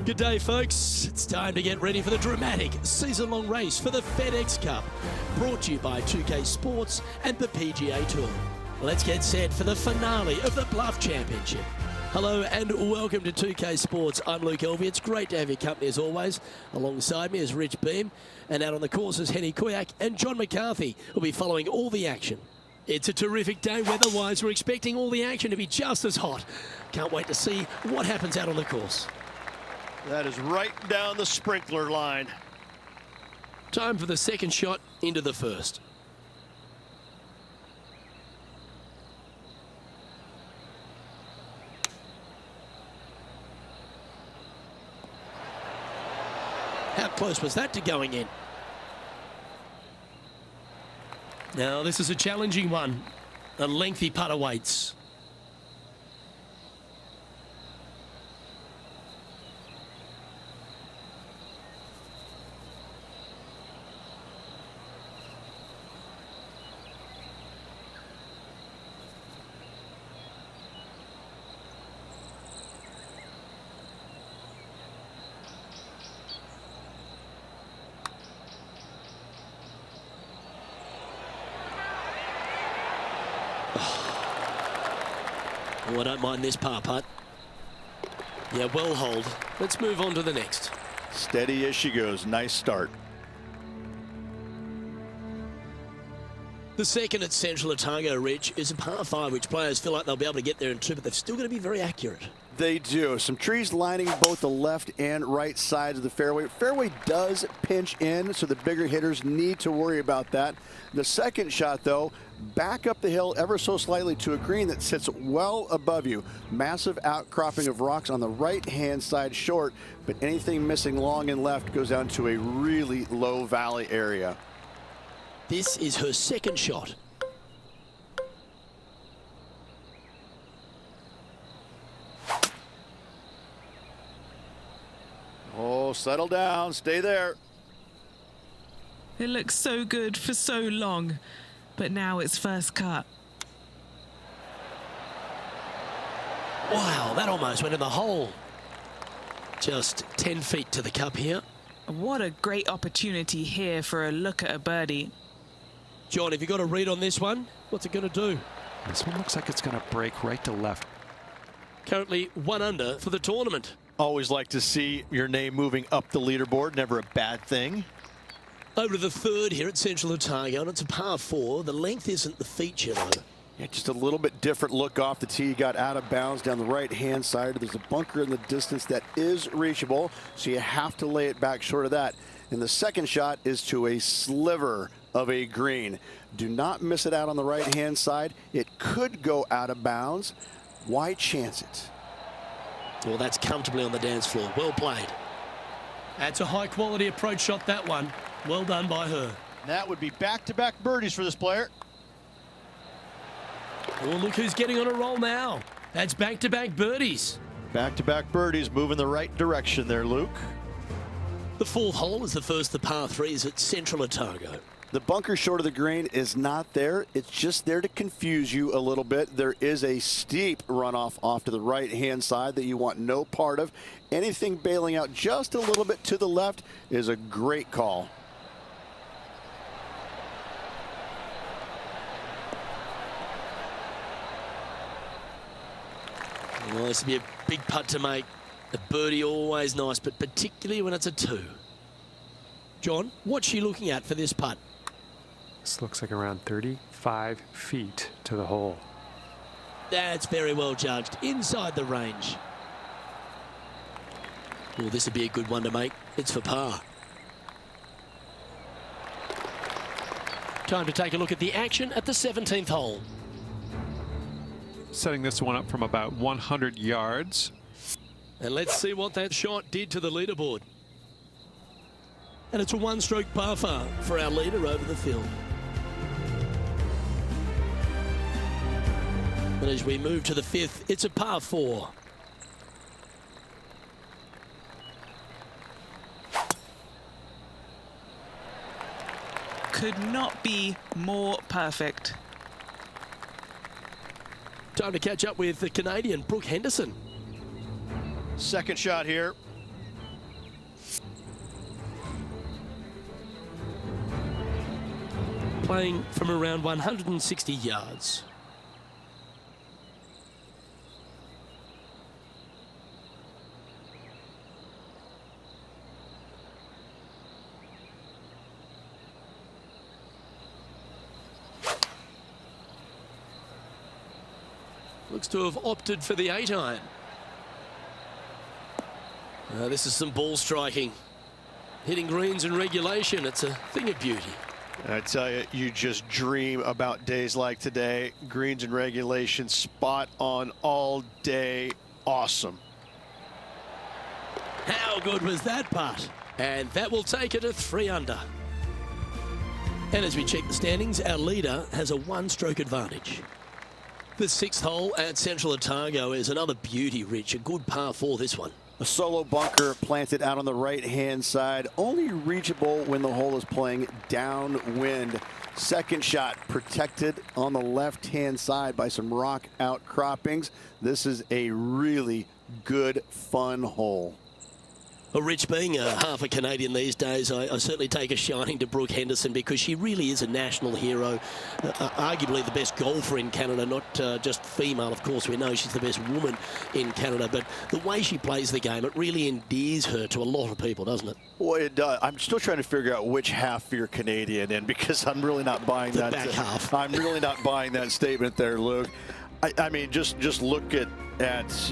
Good day, folks. It's time to get ready for the dramatic season-long race for the FedEx Cup, brought to you by 2K Sports and the PGA Tour. Let's get set for the finale of the Bluff Championship. Hello and welcome to 2K Sports. I'm Luke Elvey. It's great to have your company as always. Alongside me is Rich Beam, and out on the course is Henny Kuyak and John McCarthy, who'll be following all the action. It's a terrific day weather-wise. We're expecting all the action to be just as hot. Can't wait to see what happens out on the course. That is right down the sprinkler line. Time for the second shot into the first. How close was that to going in? Now this is a challenging one. A lengthy putt awaits. Oh, I don't mind this par putt. Yeah, well hold. Let's move on to the next. Steady as she goes. Nice start. The second at Central Otago, Rich, is a par 5, which players feel like they'll be able to get there in 2, but they've still got to be very accurate. They do. Some trees lining both the left and right sides of the fairway. Fairway does pinch in, so the bigger hitters need to worry about that. The second shot, though, back up the hill ever so slightly to a green that sits well above you. Massive outcropping of rocks on the right-hand side short, but anything missing long and left goes down to a really low valley area. This is her second shot. Oh, settle down. Stay there. It looks so good for so long, but now it's first cut. Wow, that almost went in the hole. Just 10 feet to the cup here. What a great opportunity here for a look at a birdie. John, have you got a read on this one? What's it going to do? This one looks like it's going to break right to left. Currently 1 under for the tournament. Always like to see your name moving up the leaderboard. Never a bad thing. Over to the third here at Central Otago, and it's a par 4. The length isn't the feature, though. Yeah, just a little bit different look off the tee. Got out of bounds down the right-hand side. There's a bunker in the distance that is reachable, so you have to lay it back short of that. And the second shot is to a sliver of a green. Do not miss it out on the right-hand side. It could go out of bounds. Why chance it? Well, that's comfortably on the dance floor. Well played. That's a high-quality approach shot, that one. Well done by her. That would be back-to-back birdies for this player. Oh, look who's getting on a roll now. That's back-to-back birdies. Back-to-back birdies, moving the right direction there, Luke. The fourth hole is the first of the par 3s at Central Otago. The bunker short of the green is not there. It's just there to confuse you a little bit. There is a steep runoff off to the right-hand side that you want no part of. Anything bailing out just a little bit to the left is a great call. Well, this would be a big putt to make. A birdie always nice, but particularly when it's a 2. John, what's she looking at for this putt? This looks like around 35 feet to the hole. That's very well judged. Inside the range. Well, this would be a good one to make. It's for par. Time to take a look at the action at the 17th hole. Setting this one up from about 100 yards. And let's see what that shot did to the leaderboard. And it's a 1-stroke par far for our leader over the field. And as we move to the 5th, it's a par 4. Could not be more perfect. Time to catch up with the Canadian, Brooke Henderson. Second shot here. playing from around 160 yards. Looks to have opted for the 8-iron. This is some ball striking. Hitting greens in regulation, it's a thing of beauty. I tell you, you just dream about days like today. Greens and regulation, spot on all day. Awesome. How good was that putt? And that will take it to 3 under. And as we check the standings, our leader has a 1-stroke advantage. The 6th hole at Central Otago is another beauty, Rich. A good par 4 this one. A solo bunker planted out on the right-hand side, only reachable when the hole is playing downwind. Second shot protected on the left-hand side by some rock outcroppings. This is a really good, fun hole. Well, Rich, being half a Canadian these days, I certainly take a shining to Brooke Henderson because she really is a national hero. Arguably the best golfer in Canada, not just female, of course. We know she's the best woman in Canada, but the way she plays the game, it really endears her to a lot of people, doesn't it? Well, it does. I'm still trying to figure out which half you're Canadian in because I'm really not buying the that. Back half. I'm really not buying that statement there, Luke. I mean, just look at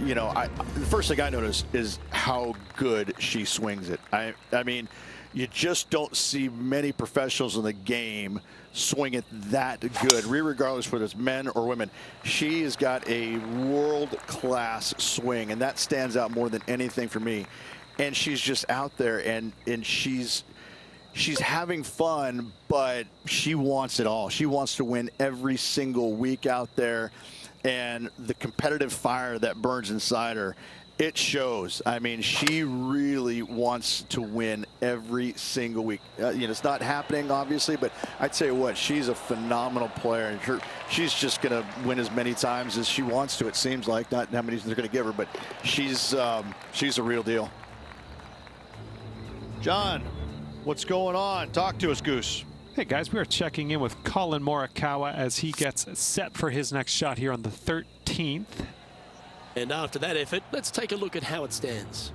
you know, the first thing I noticed is how good she swings it. I mean, you just don't see many professionals in the game swing it that good, regardless whether it's men or women. She has got a world-class swing, and that stands out more than anything for me. And she's just out there, and she's having fun, but she wants it all. She wants to win every single week out there. And the competitive fire that burns inside her, it shows. I mean, she really wants to win every single week. You know, it's not happening, obviously, but I tell you what, she's a phenomenal player. And she's just going to win as many times as she wants to, it seems like. Not how many they're going to give her, but she's a real deal. John, what's going on? Talk to us, Goose. Hey guys, we are checking in with Colin Morikawa as he gets set for his next shot here on the 13th. And after that effort, let's take a look at how it stands.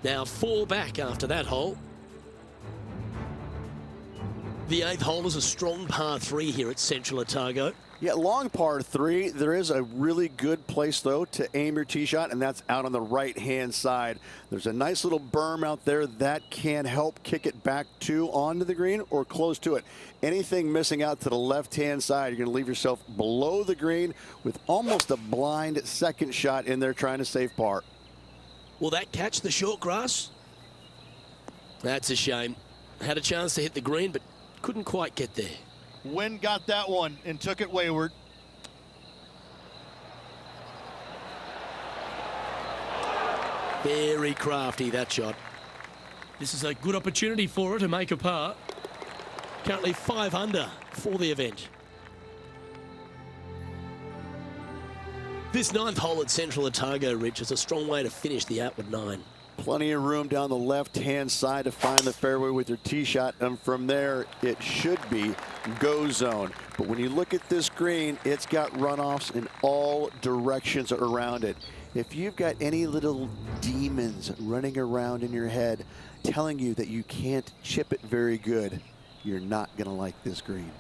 Now 4 back after that hole. The 8th hole is a strong par 3 here at Central Otago. Yeah, long par 3. There is a really good place, though, to aim your tee shot, and that's out on the right-hand side. There's a nice little berm out there that can help kick it back onto the green or close to it. Anything missing out to the left-hand side, you're going to leave yourself below the green with almost a blind second shot in there trying to save par. Will that catch the short grass? That's a shame. Had a chance to hit the green, but couldn't quite get there. Wind got that one and took it wayward. Very crafty, that shot. This is a good opportunity for her to make a par. Currently 5 under for the event. This 9th hole at Central Otago, Rich, is a strong way to finish the outward 9. Plenty of room down the left-hand side to find the fairway with your tee shot, and from there it should be go zone. But when you look at this green, it's got runoffs in all directions around it. If you've got any little demons running around in your head telling you that you can't chip it very good, you're not going to like this green.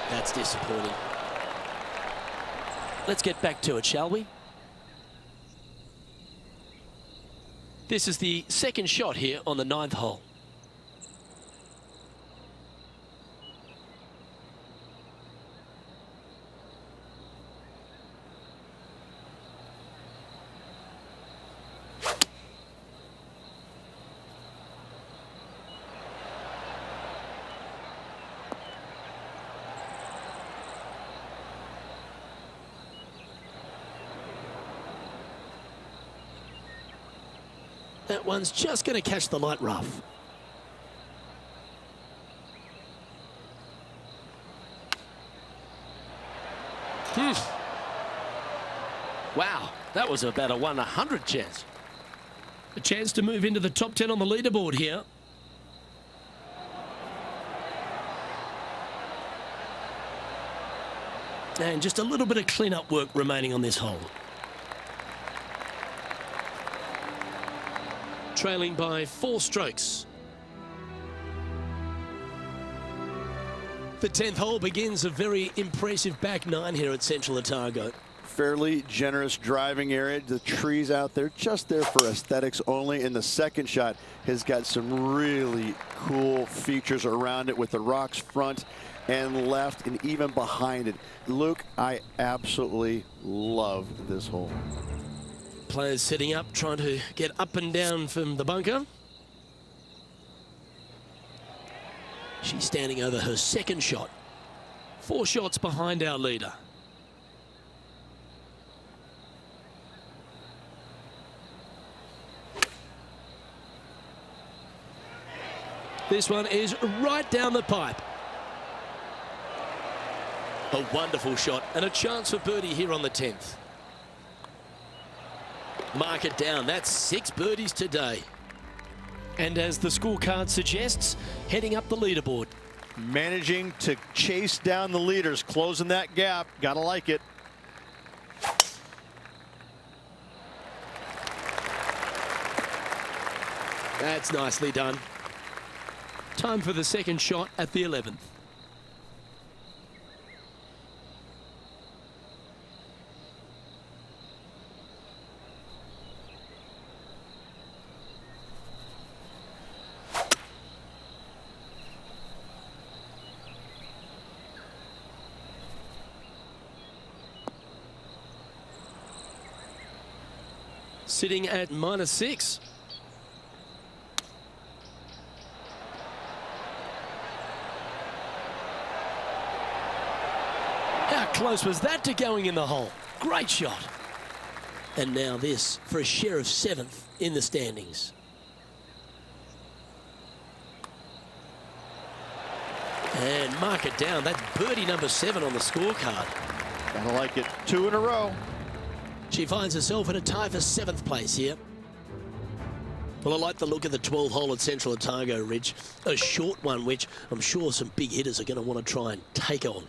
That's disappointing. Let's get back to it, shall we? This is the second shot here on the 9th hole. That one's just going to catch the light rough. Wow, that was about a 1/100 chance. A chance to move into the top 10 on the leaderboard here. And just a little bit of clean-up work remaining on this hole. Trailing by 4 strokes. The 10th hole begins a very impressive back 9 here at Central Otago. Fairly generous driving area. The trees out there just there for aesthetics only. And the second shot has got some really cool features around it with the rocks front and left and even behind it. Luke, I absolutely love this hole. Players setting up, trying to get up and down from the bunker. She's standing over her second shot. 4 shots behind our leader. This one is right down the pipe. A wonderful shot and a chance for birdie here on the 10th. Mark it down. That's 6 birdies today. And as the scorecard suggests, heading up the leaderboard. Managing to chase down the leaders, closing that gap. Gotta like it. That's nicely done. Time for the second shot at the 11th. Sitting at -6. How close was that to going in the hole? Great shot. And now this for a share of 7th in the standings. And mark it down. That's birdie number 7 on the scorecard. Gotta like it. 2 in a row. She finds herself in a tie for 7th place here. Well, I like the look of the 12th hole at Central Otago, Ridge. A short one, which I'm sure some big hitters are going to want to try and take on.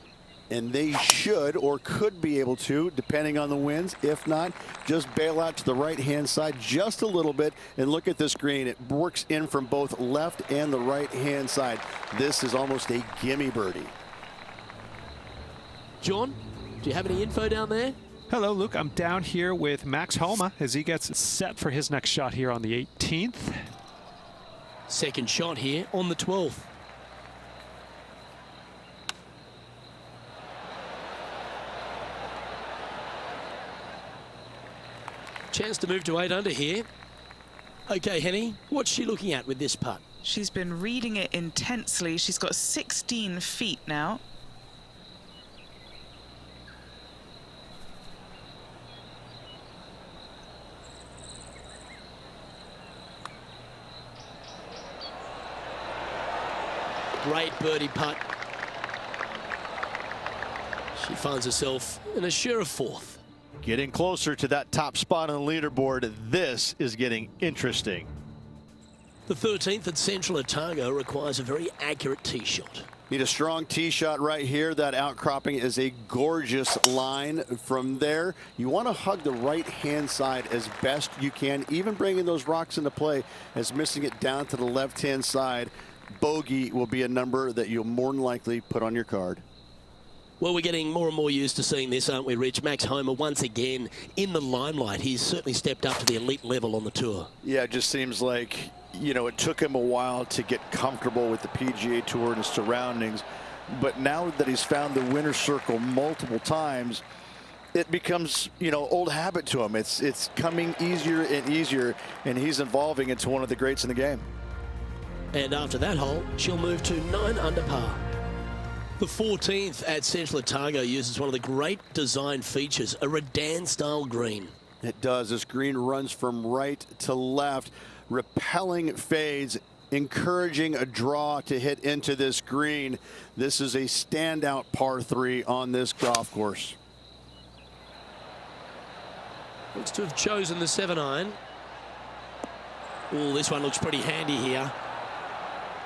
And they should or could be able to, depending on the winds. If not, just bail out to the right-hand side just a little bit and look at this green. It works in from both left and the right-hand side. This is almost a gimme birdie. John, do you have any info down there? Hello, Luke. I'm down here with Max Homa as he gets set for his next shot here on the 18th. Second shot here on the 12th. Chance to move to 8 under here. Okay, Henny, what's she looking at with this putt? She's been reading it intensely. She's got 16 feet now. Great birdie putt. She finds herself in a share of 4th. Getting closer to that top spot on the leaderboard. This is getting interesting. The 13th at Central Otago requires a very accurate tee shot. Need a strong tee shot right here. That outcropping is a gorgeous line. From there, you want to hug the right-hand side as best you can, even bringing those rocks into play as missing it down to the left-hand side. Bogey will be a number that you'll more than likely put on your card. Well, we're getting more and more used to seeing this, aren't we, Rich? Max Homa once again in the limelight. He's certainly stepped up to the elite level on the tour. Yeah, it just seems like, you know, it took him a while to get comfortable with the PGA Tour and his surroundings. But now that he's found the winner's circle multiple times, it becomes, you know, old habit to him. It's coming easier and easier, and he's evolving into one of the greats in the game. And after that hole, she'll move to 9 under par. The 14th at Central Otago uses one of the great design features, a Redan-style green. It does. This green runs from right to left, repelling fades, encouraging a draw to hit into this green. This is a standout par 3 on this golf course. Looks to have chosen the 7-iron. Oh, this one looks pretty handy here.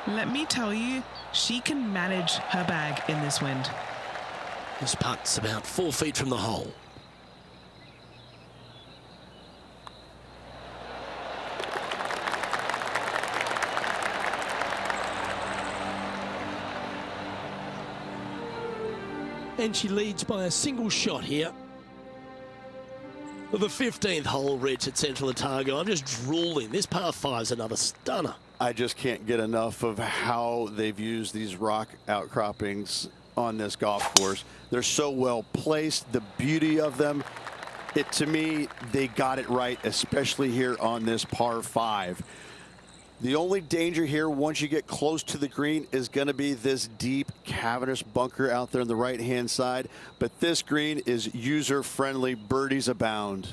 Let me tell you, she can manage her bag in this wind. This putt's about 4 feet from the hole. And she leads by a single shot here. The 15th hole, Rich, at Central Otago. I'm just drooling. This par 5's another stunner. I just can't get enough of how they've used these rock outcroppings on this golf course. They're so well placed. The beauty of them, to me, they got it right, especially here on this par 5. The only danger here once you get close to the green is going to be this deep cavernous bunker out there on the right-hand side. But this green is user-friendly. Birdies abound.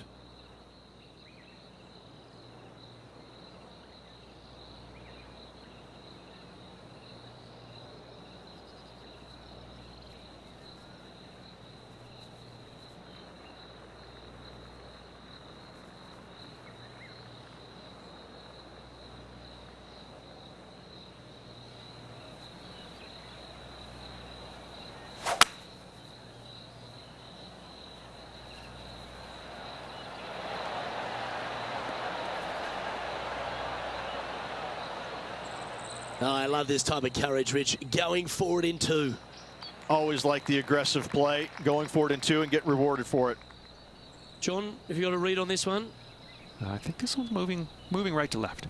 Oh, I love this type of courage, Rich. Going forward in 2. Always like the aggressive play, going forward in 2 and get rewarded for it. John, have you got a read on this one? I think this one's moving right to left.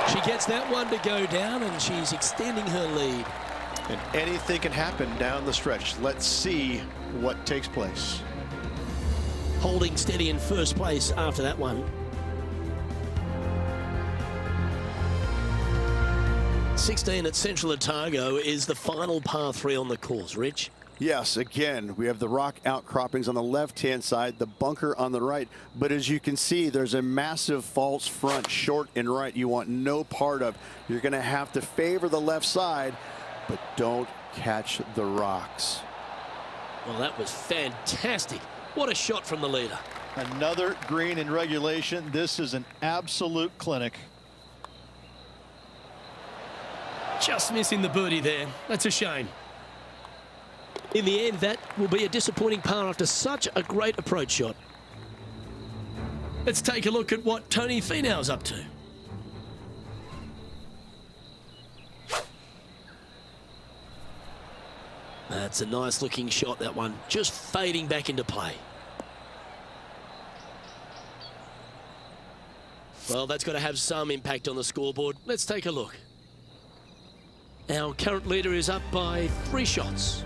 She gets that one to go down, and she's extending her lead. And anything can happen down the stretch. Let's see what takes place. Holding steady in first place after that one. 16 at Central Otago is the final par 3 on the course, Rich. Yes, again, we have the rock outcroppings on the left-hand side, the bunker on the right. But as you can see, there's a massive false front, short and right, you want no part of. You're going to have to favor the left side, but don't catch the rocks. Well, that was fantastic. What a shot from the leader. Another green in regulation. This is an absolute clinic. Just missing the birdie there. That's a shame. In the end, that will be a disappointing par after such a great approach shot. Let's take a look at what Tony Finau's up to. That's a nice looking shot, that one. Just fading back into play. Well, that's got to have some impact on the scoreboard. Let's take a look. Our current leader is up by 3 shots.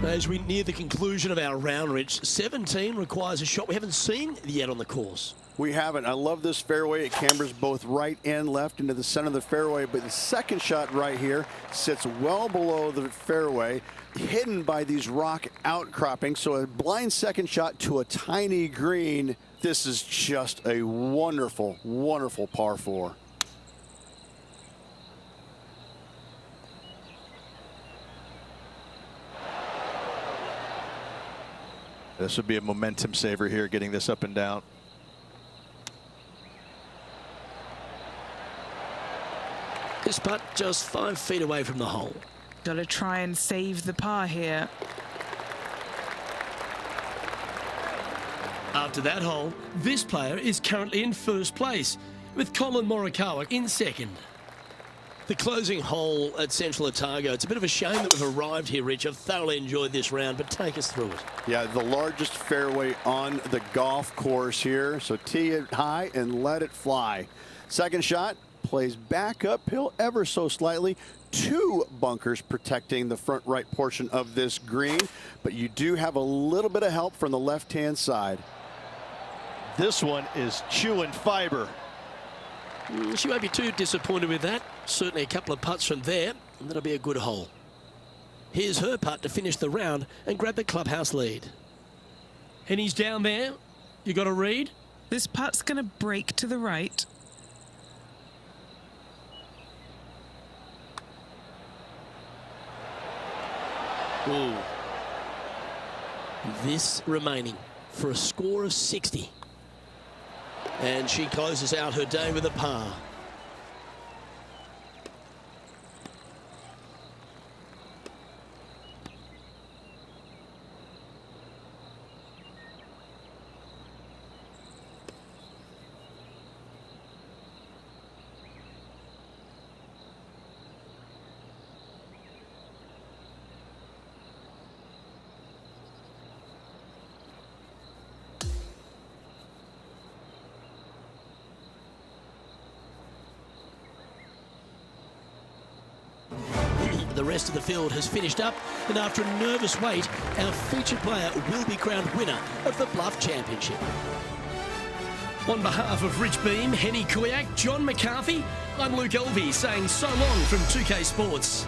As we near the conclusion of our round, Rich, 17 requires a shot we haven't seen yet on the course. We haven't. I love this fairway. It cambers both right and left into the center of the fairway, but the second shot right here sits well below the fairway, hidden by these rock outcroppings. So a blind second shot to a tiny green. This is just a wonderful, wonderful par 4. This would be a momentum saver here, getting this up and down. This putt just 5 feet away from the hole. Got to try and save the par here. After that hole, this player is currently in first place, with Colin Morikawa in second. The closing hole at Central Otago. It's a bit of a shame that we've arrived here, Rich. I've thoroughly enjoyed this round, but take us through it. Yeah, the largest fairway on the golf course here. So tee it high and let it fly. Second shot plays back uphill ever so slightly. 2 bunkers protecting the front right portion of this green, but you do have a little bit of help from the left-hand side. This one is chewing fiber. She won't be too disappointed with that. Certainly a couple of putts from there, and that'll be a good hole. Here's her putt to finish the round and grab the clubhouse lead. And he's down there. You got a read? This putt's going to break to the right. Ooh. This remaining for a score of 60. And she closes out her day with a par. The rest of the field has finished up, and after a nervous wait, our featured player will be crowned winner of the Bluff Championship. On behalf of Rich Beam, Henny Kuyak, John McCarthy, I'm Luke Elvey saying so long from 2K Sports.